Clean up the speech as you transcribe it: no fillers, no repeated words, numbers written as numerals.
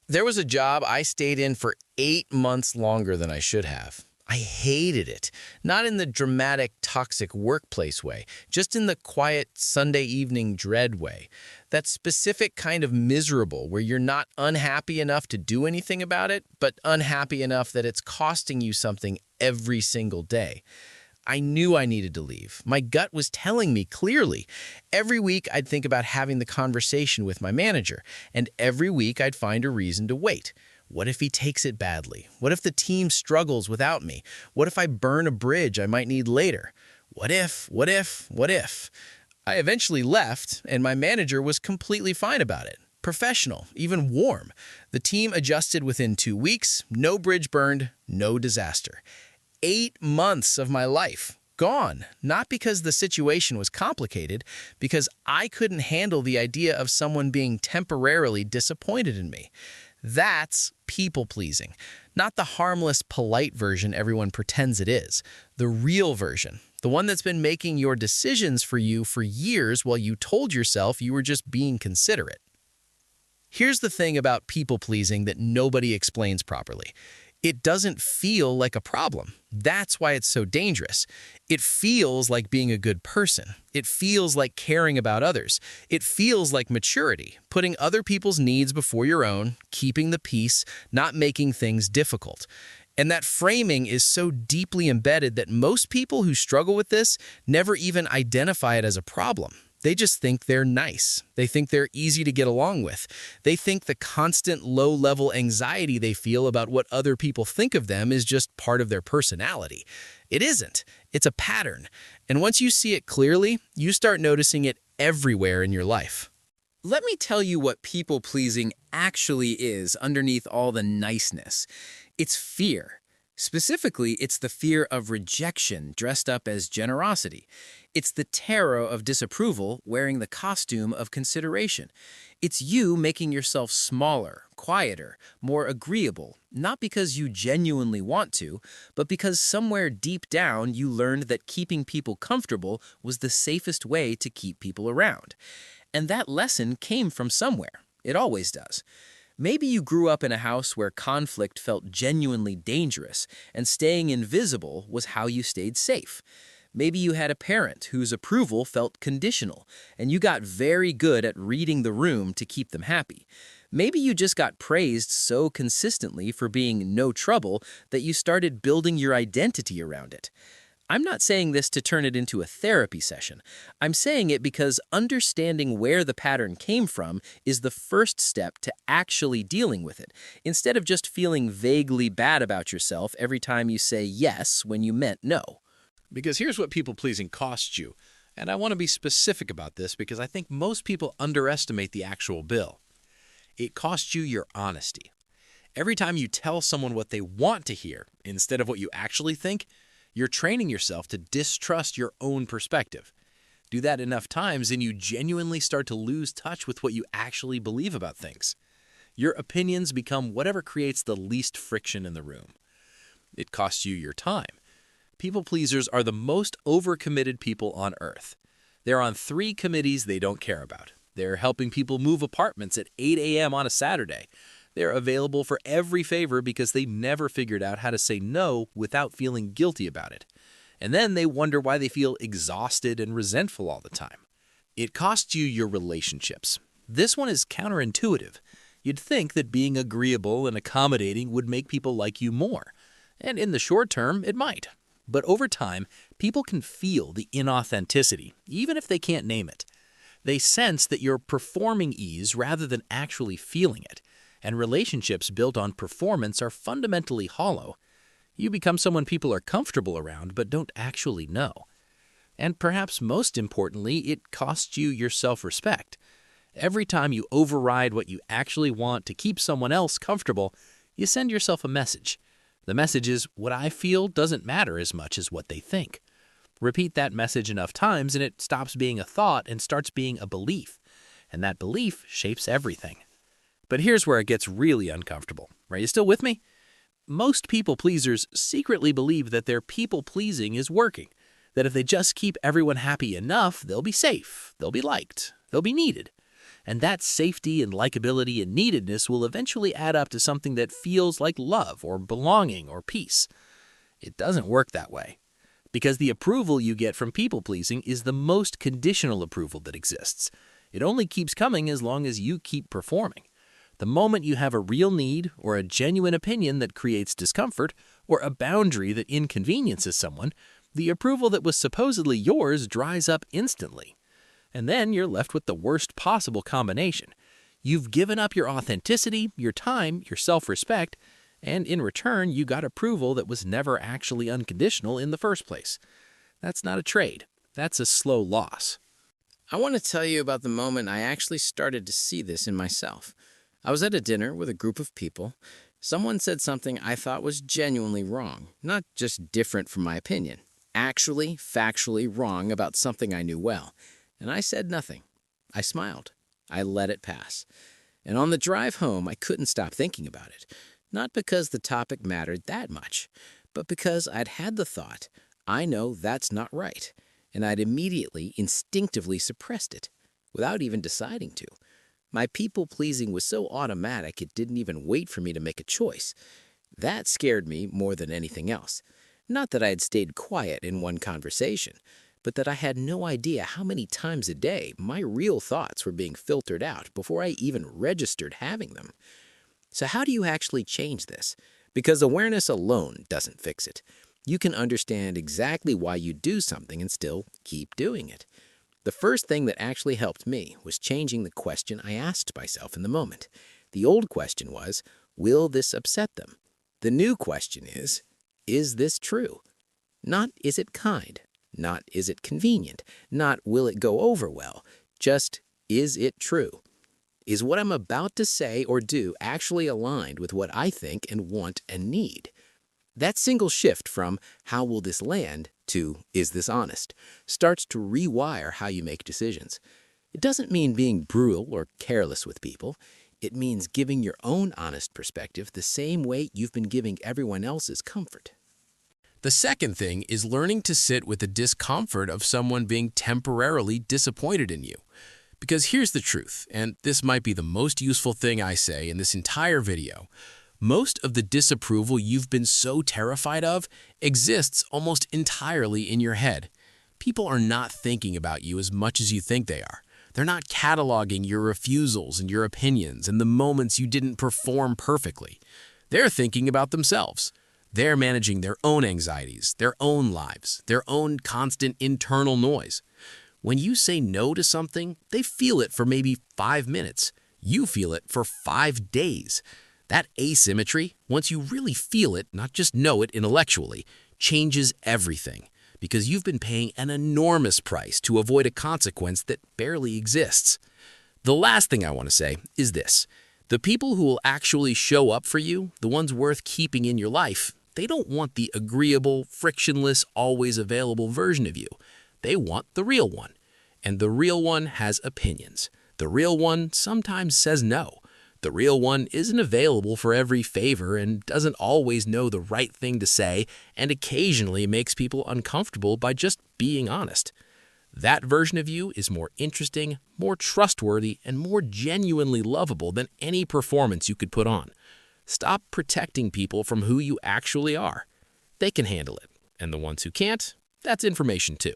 There was a job I stayed in for 8 months longer than I should have. I hated it. Not in the dramatic, toxic workplace way, just in the quiet, Sunday evening dread way. That specific kind of miserable where you're not unhappy enough to do anything about it, but unhappy enough that it's costing you something every single day. I knew I needed to leave. My gut was telling me clearly. Every week, I'd think about having the conversation with my manager, and every week, I'd find a reason to wait. What if he takes it badly? What if the team struggles without me? What if I burn a bridge I might need later? What if, what if, what if? I eventually left, and my manager was completely fine about it. Professional, even warm. The team adjusted within 2 weeks, no bridge burned, no disaster. 8 months of my life gone, not because the situation was complicated, because I couldn't handle the idea of someone being temporarily disappointed in me. That's people-pleasing, not the harmless, polite version everyone pretends it is. The real version, the one that's been making your decisions for you for years while you told yourself you were just being considerate. Here's the thing about people-pleasing that nobody explains properly. It doesn't feel like a problem. That's why it's so dangerous. It feels like being a good person. It feels like caring about others. It feels like maturity, putting other people's needs before your own, keeping the peace, not making things difficult. And that framing is so deeply embedded that most people who struggle with this never even identify it as a problem. They just think they're nice. They think they're easy to get along with. They think the constant low-level anxiety they feel about what other people think of them is just part of their personality. It isn't. It's a pattern. And once you see it clearly, you start noticing it everywhere in your life. Let me tell you what people-pleasing actually is underneath all the niceness. It's fear. Specifically, it's the fear of rejection dressed up as generosity. It's the terror of disapproval wearing the costume of consideration. It's you making yourself smaller, quieter, more agreeable, not because you genuinely want to, but because somewhere deep down you learned that keeping people comfortable was the safest way to keep people around. And that lesson came from somewhere. It always does. Maybe you grew up in a house where conflict felt genuinely dangerous, and staying invisible was how you stayed safe. Maybe you had a parent whose approval felt conditional, and you got very good at reading the room to keep them happy. Maybe you just got praised so consistently for being no trouble that you started building your identity around it. I'm not saying this to turn it into a therapy session. I'm saying it because understanding where the pattern came from is the first step to actually dealing with it, instead of just feeling vaguely bad about yourself every time you say yes when you meant no. Because here's what people-pleasing costs you. And I want to be specific about this because I think most people underestimate the actual bill. It costs you your honesty. Every time you tell someone what they want to hear instead of what you actually think, you're training yourself to distrust your own perspective. Do that enough times and you genuinely start to lose touch with what you actually believe about things. Your opinions become whatever creates the least friction in the room. It costs you your time. People pleasers are the most overcommitted people on earth. They're on 3 committees they don't care about. They're helping people move apartments at 8 a.m. on a Saturday. They're available for every favor because they never figured out how to say no without feeling guilty about it. And then they wonder why they feel exhausted and resentful all the time. It costs you your relationships. This one is counterintuitive. You'd think that being agreeable and accommodating would make people like you more. And in the short term, it might. But over time, people can feel the inauthenticity, even if they can't name it. They sense that you're performing ease rather than actually feeling it. And relationships built on performance are fundamentally hollow. You become someone people are comfortable around but don't actually know. And perhaps most importantly, it costs you your self-respect. Every time you override what you actually want to keep someone else comfortable, you send yourself a message. The message is, what I feel doesn't matter as much as what they think. Repeat that message enough times and it stops being a thought and starts being a belief. And that belief shapes everything. But here's where it gets really uncomfortable. Are you still with me? Most people-pleasers secretly believe that their people-pleasing is working, that if they just keep everyone happy enough, they'll be safe, they'll be liked, they'll be needed. And that safety and likability and neededness will eventually add up to something that feels like love or belonging or peace. It doesn't work that way. Because the approval you get from people-pleasing is the most conditional approval that exists. It only keeps coming as long as you keep performing. The moment you have a real need or a genuine opinion that creates discomfort or a boundary that inconveniences someone, the approval that was supposedly yours dries up instantly. And then you're left with the worst possible combination. You've given up your authenticity, your time, your self-respect, and in return, you got approval that was never actually unconditional in the first place. That's not a trade. That's a slow loss. I want to tell you about the moment I actually started to see this in myself. I was at a dinner with a group of people. Someone said something I thought was genuinely wrong, not just different from my opinion, actually factually wrong about something I knew well. And I said nothing. I smiled. I let it pass. And on the drive home, I couldn't stop thinking about it. Not because the topic mattered that much, but because I'd had the thought, I know that's not right, and I'd immediately, instinctively suppressed it, without even deciding to. My people-pleasing was so automatic it didn't even wait for me to make a choice. That scared me more than anything else. Not that I had stayed quiet in one conversation, but that I had no idea how many times a day my real thoughts were being filtered out before I even registered having them. So how do you actually change this? Because awareness alone doesn't fix it. You can understand exactly why you do something and still keep doing it. The first thing that actually helped me was changing the question I asked myself in the moment. The old question was, will this upset them? The new question is this true? Not is it kind? Not is it convenient? Not will it go over well? Just is it true? Is what I'm about to say or do actually aligned with what I think and want and need? That single shift from how will this land to is this honest starts to rewire how you make decisions. It doesn't mean being brutal or careless with people. It means giving your own honest perspective the same weight you've been giving everyone else's comfort. The second thing is learning to sit with the discomfort of someone being temporarily disappointed in you. Because here's the truth, and this might be the most useful thing I say in this entire video. Most of the disapproval you've been so terrified of exists almost entirely in your head. People are not thinking about you as much as you think they are. They're not cataloging your refusals and your opinions and the moments you didn't perform perfectly. They're thinking about themselves. They're managing their own anxieties, their own lives, their own constant internal noise. When you say no to something, they feel it for maybe 5 minutes. You feel it for 5 days. That asymmetry, once you really feel it, not just know it intellectually, changes everything because you've been paying an enormous price to avoid a consequence that barely exists. The last thing I want to say is this. The people who will actually show up for you, the ones worth keeping in your life, they don't want the agreeable, frictionless, always available version of you. They want the real one. And the real one has opinions. The real one sometimes says no. The real one isn't available for every favor and doesn't always know the right thing to say and occasionally makes people uncomfortable by just being honest. That version of you is more interesting, more trustworthy, and more genuinely lovable than any performance you could put on. Stop protecting people from who you actually are. They can handle it. And the ones who can't, that's information too.